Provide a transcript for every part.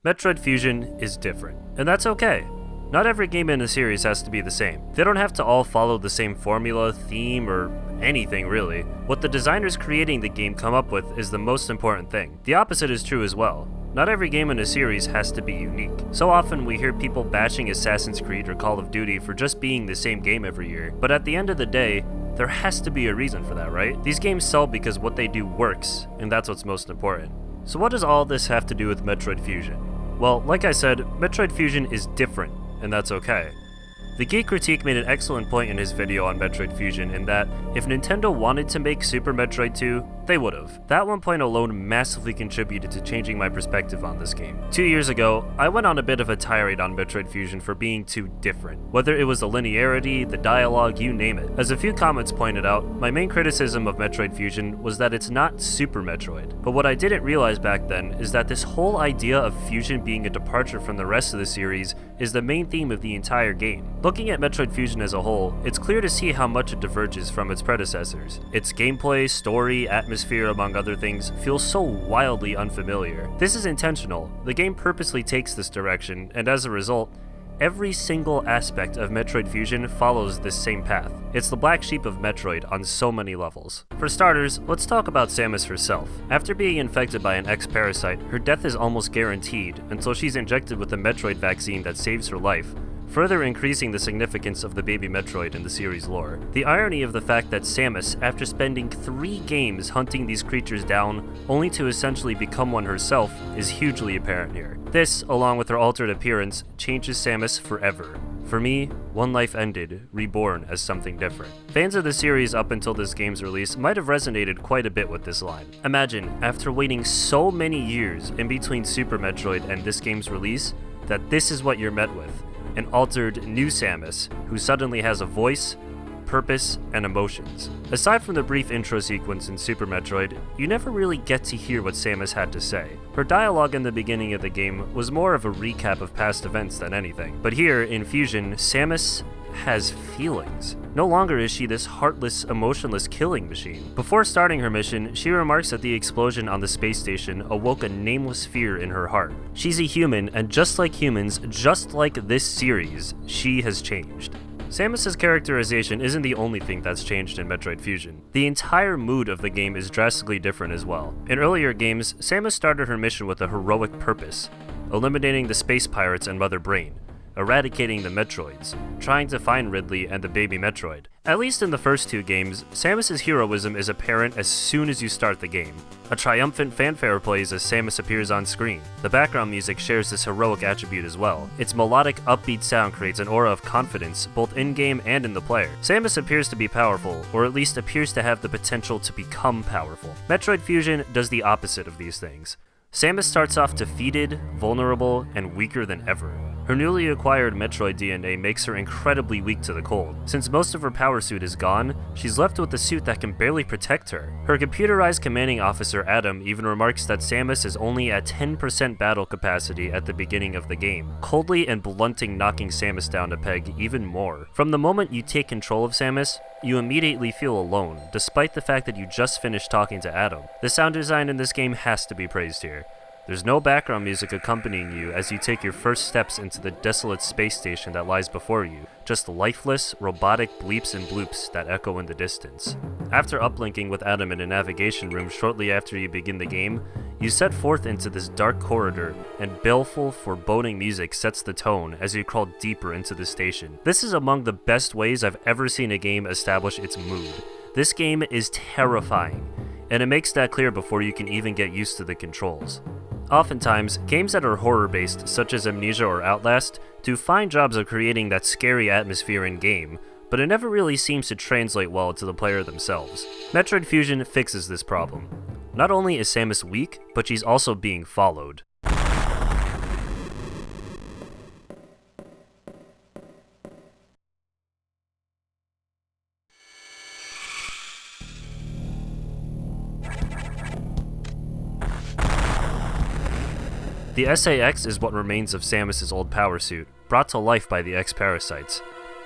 Metroid Fusion is different, and that's okay. Not every game in a series has to be the same. They don't have to all follow the same formula, theme, or anything really. What the designers creating the game come up with is the most important thing. The opposite is true as well. Not every game in a series has to be unique. So often we hear people bashing Assassin's Creed or Call of Duty for just being the same game every year, but at the end of the day, there has to be a reason for that, right? These games sell because what they do works, and that's what's most important. So what does all this have to do with Metroid Fusion? Well, like I said, Metroid Fusion is different, and that's okay. The Geek Critique made an excellent point in his video on Metroid Fusion in that, if Nintendo wanted to make Super Metroid 2, they would've. That one point alone massively contributed to changing my perspective on this game. 2 years ago, I went on a bit of a tirade on Metroid Fusion for being too different. Whether it was the linearity, the dialogue, you name it. As a few comments pointed out, my main criticism of Metroid Fusion was that it's not Super Metroid. But what I didn't realize back then is that this whole idea of Fusion being a departure from the rest of the series is the main theme of the entire game. Looking at Metroid Fusion as a whole, it's clear to see how much it diverges from its predecessors. Its gameplay, story, atmosphere, among other things, feels so wildly unfamiliar. This is intentional. The game purposely takes this direction, and as a result, every single aspect of Metroid Fusion follows this same path. It's the black sheep of Metroid on so many levels. For starters, let's talk about Samus herself. After being infected by an X-parasite, her death is almost guaranteed until she's injected with a Metroid vaccine that saves her life, further increasing the significance of the baby Metroid in the series lore. The irony of the fact that Samus, after spending 3 games hunting these creatures down, only to essentially become one herself, is hugely apparent here. This, along with her altered appearance, changes Samus forever. For me, one life ended, reborn as something different. Fans of the series up until this game's release might have resonated quite a bit with this line. Imagine, after waiting so many years in between Super Metroid and this game's release, that this is what you're met with. An altered new Samus, who suddenly has a voice, purpose, and emotions. Aside from the brief intro sequence in Super Metroid, you never really get to hear what Samus had to say. Her dialogue in the beginning of the game was more of a recap of past events than anything. But here, in Fusion, Samus has feelings. No longer is she this heartless, emotionless killing machine. Before starting her mission, she remarks that the explosion on the space station awoke a nameless fear in her heart. She's a human, and just like humans, just like this series, she has changed. Samus's characterization isn't the only thing that's changed in Metroid Fusion. The entire mood of the game is drastically different as well. In earlier games, Samus started her mission with a heroic purpose, eliminating the space pirates and Mother Brain, eradicating the Metroids, trying to find Ridley and the baby Metroid. At least in the first 2 games, Samus's heroism is apparent as soon as you start the game. A triumphant fanfare plays as Samus appears on screen. The background music shares this heroic attribute as well. Its melodic, upbeat sound creates an aura of confidence, both in-game and in the player. Samus appears to be powerful, or at least appears to have the potential to become powerful. Metroid Fusion does the opposite of these things. Samus starts off defeated, vulnerable, and weaker than ever. Her newly acquired Metroid DNA makes her incredibly weak to the cold. Since most of her power suit is gone, she's left with a suit that can barely protect her. Her computerized commanding officer Adam even remarks that Samus is only at 10% battle capacity at the beginning of the game, coldly and blunting knocking Samus down a peg even more. From the moment you take control of Samus, you immediately feel alone, despite the fact that you just finished talking to Adam. The sound design in this game has to be praised here. There's no background music accompanying you as you take your first steps into the desolate space station that lies before you, just lifeless, robotic bleeps and bloops that echo in the distance. After uplinking with Adam in a navigation room shortly after you begin the game, you set forth into this dark corridor, and baleful, foreboding music sets the tone as you crawl deeper into the station. This is among the best ways I've ever seen a game establish its mood. This game is terrifying, and it makes that clear before you can even get used to the controls. Oftentimes, games that are horror-based, such as Amnesia or Outlast, do fine jobs of creating that scary atmosphere in-game, but it never really seems to translate well to the player themselves. Metroid Fusion fixes this problem. Not only is Samus weak, but she's also being followed. The SA-X is what remains of Samus's old power suit, brought to life by the X-parasites.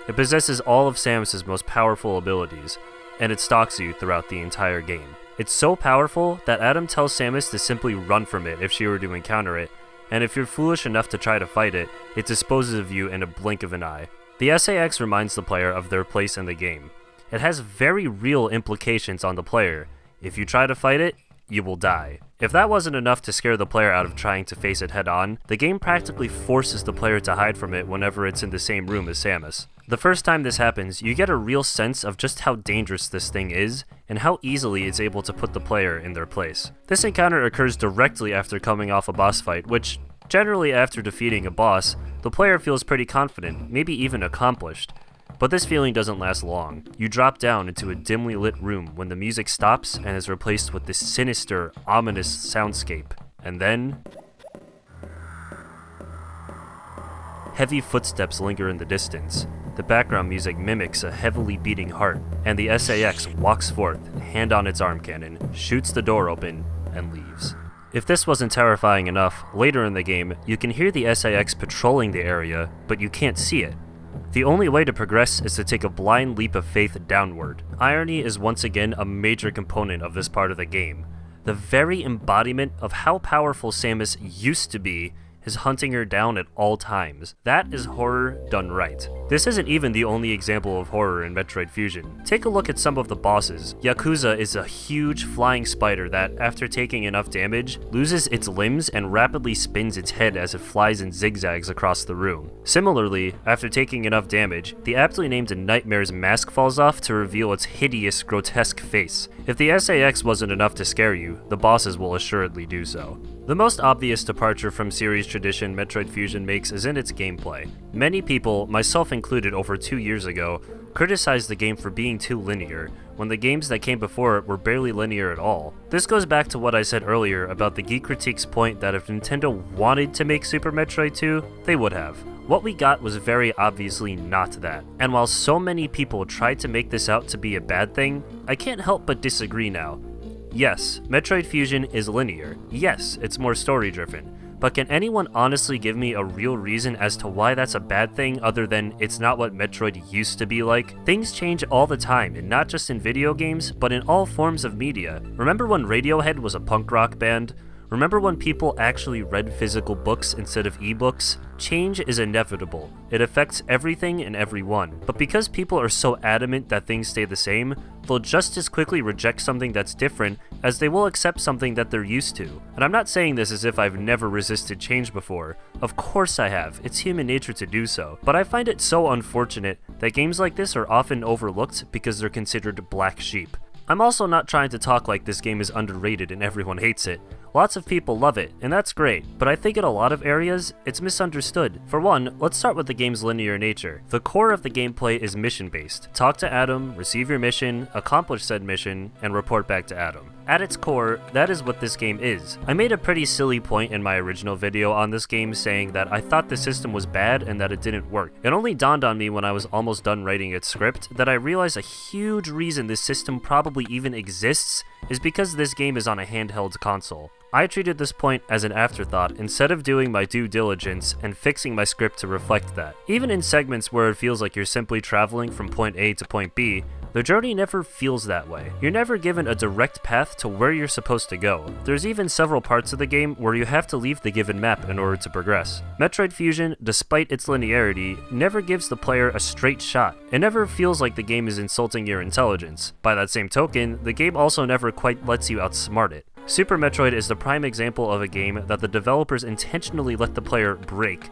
It possesses all of Samus's most powerful abilities, and it stalks you throughout the entire game. It's so powerful that Adam tells Samus to simply run from it if she were to encounter it, and if you're foolish enough to try to fight it, it disposes of you in a blink of an eye. The SAX reminds the player of their place in the game. It has very real implications on the player. If you try to fight it, you will die. If that wasn't enough to scare the player out of trying to face it head on, the game practically forces the player to hide from it whenever it's in the same room as Samus. The first time this happens, you get a real sense of just how dangerous this thing is, and how easily it's able to put the player in their place. This encounter occurs directly after coming off a boss fight, which, generally after defeating a boss, the player feels pretty confident, maybe even accomplished. But this feeling doesn't last long. You drop down into a dimly lit room when the music stops and is replaced with this sinister, ominous soundscape. And then... heavy footsteps linger in the distance. The background music mimics a heavily beating heart, and the SAX walks forth, hand on its arm cannon, shoots the door open, and leaves. If this wasn't terrifying enough, later in the game, you can hear the SAX patrolling the area, but you can't see it. The only way to progress is to take a blind leap of faith downward. Irony is once again a major component of this part of the game. The very embodiment of how powerful Samus used to be is hunting her down at all times. That is horror done right. This isn't even the only example of horror in Metroid Fusion. Take a look at some of the bosses. Yakuza is a huge flying spider that, after taking enough damage, loses its limbs and rapidly spins its head as it flies in zigzags across the room. Similarly, after taking enough damage, the aptly named Nightmare's mask falls off to reveal its hideous, grotesque face. If the SAX wasn't enough to scare you, the bosses will assuredly do so. The most obvious departure from series tradition Metroid Fusion makes is in its gameplay. Many people, myself included over 2 years ago, criticized the game for being too linear, when the games that came before it were barely linear at all. This goes back to what I said earlier about the Geek Critique's point that if Nintendo wanted to make Super Metroid 2, they would have. What we got was very obviously not that. And while so many people tried to make this out to be a bad thing, I can't help but disagree now. Yes, Metroid Fusion is linear. Yes, it's more story-driven. But can anyone honestly give me a real reason as to why that's a bad thing other than it's not what Metroid used to be like? Things change all the time, and not just in video games, but in all forms of media. Remember when Radiohead was a punk rock band? Remember when people actually read physical books instead of ebooks? Change is inevitable. It affects everything and everyone. But because people are so adamant that things stay the same, they'll just as quickly reject something that's different as they will accept something that they're used to. And I'm not saying this as if I've never resisted change before. Of course I have. It's human nature to do so. But I find it so unfortunate that games like this are often overlooked because they're considered black sheep. I'm also not trying to talk like this game is underrated and everyone hates it. Lots of people love it, and that's great, but I think in a lot of areas, it's misunderstood. For one, let's start with the game's linear nature. The core of the gameplay is mission-based. Talk to Adam, receive your mission, accomplish said mission, and report back to Adam. At its core, that is what this game is. I made a pretty silly point in my original video on this game saying that I thought the system was bad and that it didn't work. It only dawned on me when I was almost done writing its script that I realized a huge reason this system probably even exists is because this game is on a handheld console. I treated this point as an afterthought instead of doing my due diligence and fixing my script to reflect that. Even in segments where it feels like you're simply traveling from point A to point B, the journey never feels that way. You're never given a direct path to where you're supposed to go. There's even several parts of the game where you have to leave the given map in order to progress. Metroid Fusion, despite its linearity, never gives the player a straight shot. It never feels like the game is insulting your intelligence. By that same token, the game also never quite lets you outsmart it. Super Metroid is the prime example of a game that the developers intentionally let the player break,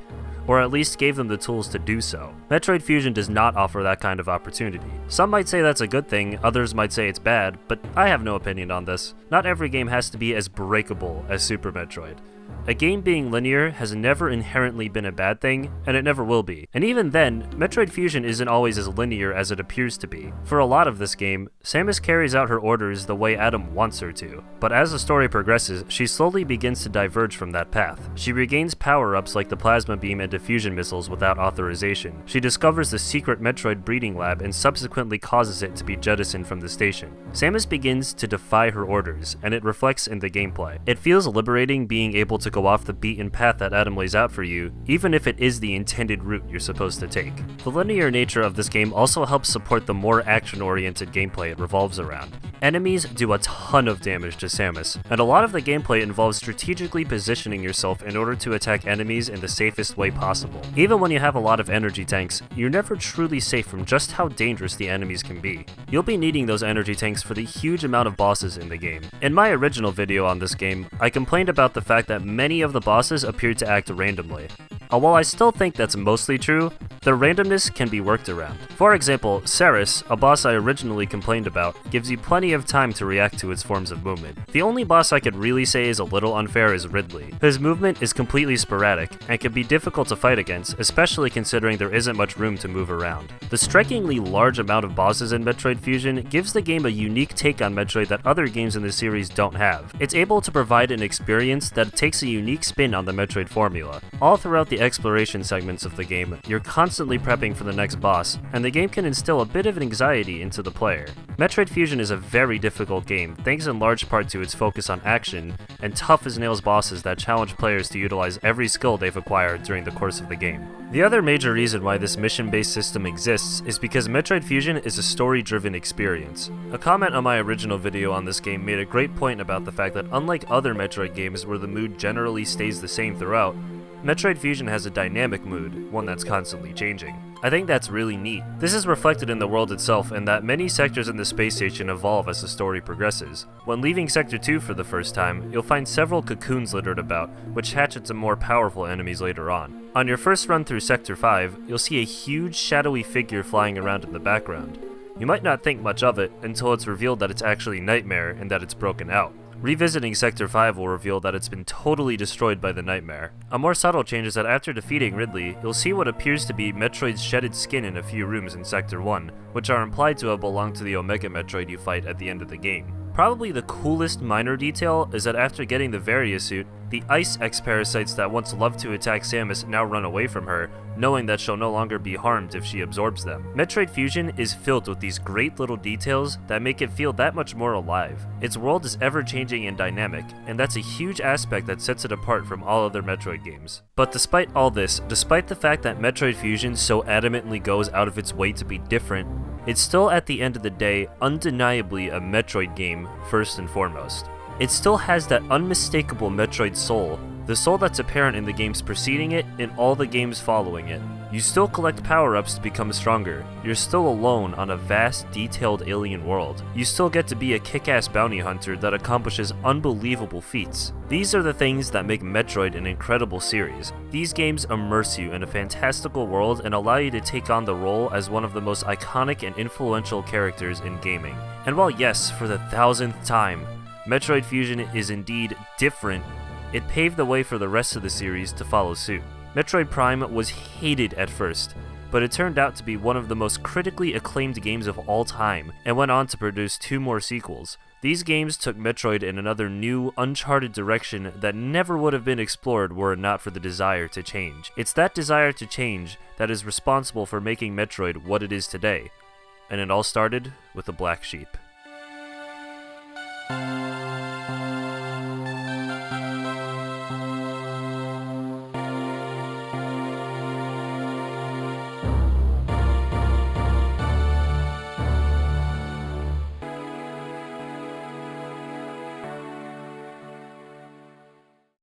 or at least gave them the tools to do so. Metroid Fusion does not offer that kind of opportunity. Some might say that's a good thing, others might say it's bad, but I have no opinion on this. Not every game has to be as breakable as Super Metroid. A game being linear has never inherently been a bad thing, and it never will be. And even then, Metroid Fusion isn't always as linear as it appears to be. For a lot of this game, Samus carries out her orders the way Adam wants her to, but as the story progresses, she slowly begins to diverge from that path. She regains power-ups like the plasma beam and diffusion missiles without authorization. She discovers the secret Metroid breeding lab and subsequently causes it to be jettisoned from the station. Samus begins to defy her orders, and it reflects in the gameplay. It feels liberating being able to go off the beaten path that Adam lays out for you, even if it is the intended route you're supposed to take. The linear nature of this game also helps support the more action-oriented gameplay it revolves around. Enemies do a ton of damage to Samus, and a lot of the gameplay involves strategically positioning yourself in order to attack enemies in the safest way possible. Even when you have a lot of energy tanks, you're never truly safe from just how dangerous the enemies can be. You'll be needing those energy tanks for the huge amount of bosses in the game. In my original video on this game, I complained about the fact that many of the bosses appeared to act randomly. While I still think that's mostly true, the randomness can be worked around. For example, Samus, a boss I originally complained about, gives you plenty of time to react to its forms of movement. The only boss I could really say is a little unfair is Ridley. His movement is completely sporadic, and can be difficult to fight against, especially considering there isn't much room to move around. The strikingly large amount of bosses in Metroid Fusion gives the game a unique take on Metroid that other games in the series don't have. It's able to provide an experience that takes a unique spin on the Metroid formula. All throughout the exploration segments of the game, you're constantly prepping for the next boss, and the game can instill a bit of anxiety into the player. Metroid Fusion is a very difficult game, thanks in large part to its focus on action and tough-as-nails bosses that challenge players to utilize every skill they've acquired during the course of the game. The other major reason why this mission-based system exists is because Metroid Fusion is a story-driven experience. A comment on my original video on this game made a great point about the fact that unlike other Metroid games where the mood generally stays the same throughout, Metroid Fusion has a dynamic mood, one that's constantly changing. I think that's really neat. This is reflected in the world itself in that many sectors in the space station evolve as the story progresses. When leaving Sector 2 for the first time, you'll find several cocoons littered about, which hatch into more powerful enemies later on. On your first run through Sector 5, you'll see a huge shadowy figure flying around in the background. You might not think much of it until it's revealed that it's actually Nightmare and that it's broken out. Revisiting Sector 5 will reveal that it's been totally destroyed by the Nightmare. A more subtle change is that after defeating Ridley, you'll see what appears to be Metroid's shedded skin in a few rooms in Sector 1, which are implied to have belonged to the Omega Metroid you fight at the end of the game. Probably the coolest minor detail is that after getting the Varia suit, the Ice X-Parasites that once loved to attack Samus now run away from her, knowing that she'll no longer be harmed if she absorbs them. Metroid Fusion is filled with these great little details that make it feel that much more alive. Its world is ever-changing and dynamic, and that's a huge aspect that sets it apart from all other Metroid games. But despite all this, despite the fact that Metroid Fusion so adamantly goes out of its way to be different, it's still at the end of the day undeniably a Metroid game first and foremost. It still has that unmistakable Metroid soul, the soul that's apparent in the games preceding it and all the games following it. You still collect power-ups to become stronger. You're still alone on a vast, detailed alien world. You still get to be a kick-ass bounty hunter that accomplishes unbelievable feats. These are the things that make Metroid an incredible series. These games immerse you in a fantastical world and allow you to take on the role as one of the most iconic and influential characters in gaming. And while yes, for the 1000th time, Metroid Fusion is indeed different, it paved the way for the rest of the series to follow suit. Metroid Prime was hated at first, but it turned out to be one of the most critically acclaimed games of all time, and went on to produce 2 more sequels. These games took Metroid in another new, uncharted direction that never would have been explored were it not for the desire to change. It's that desire to change that is responsible for making Metroid what it is today, and it all started with a black sheep.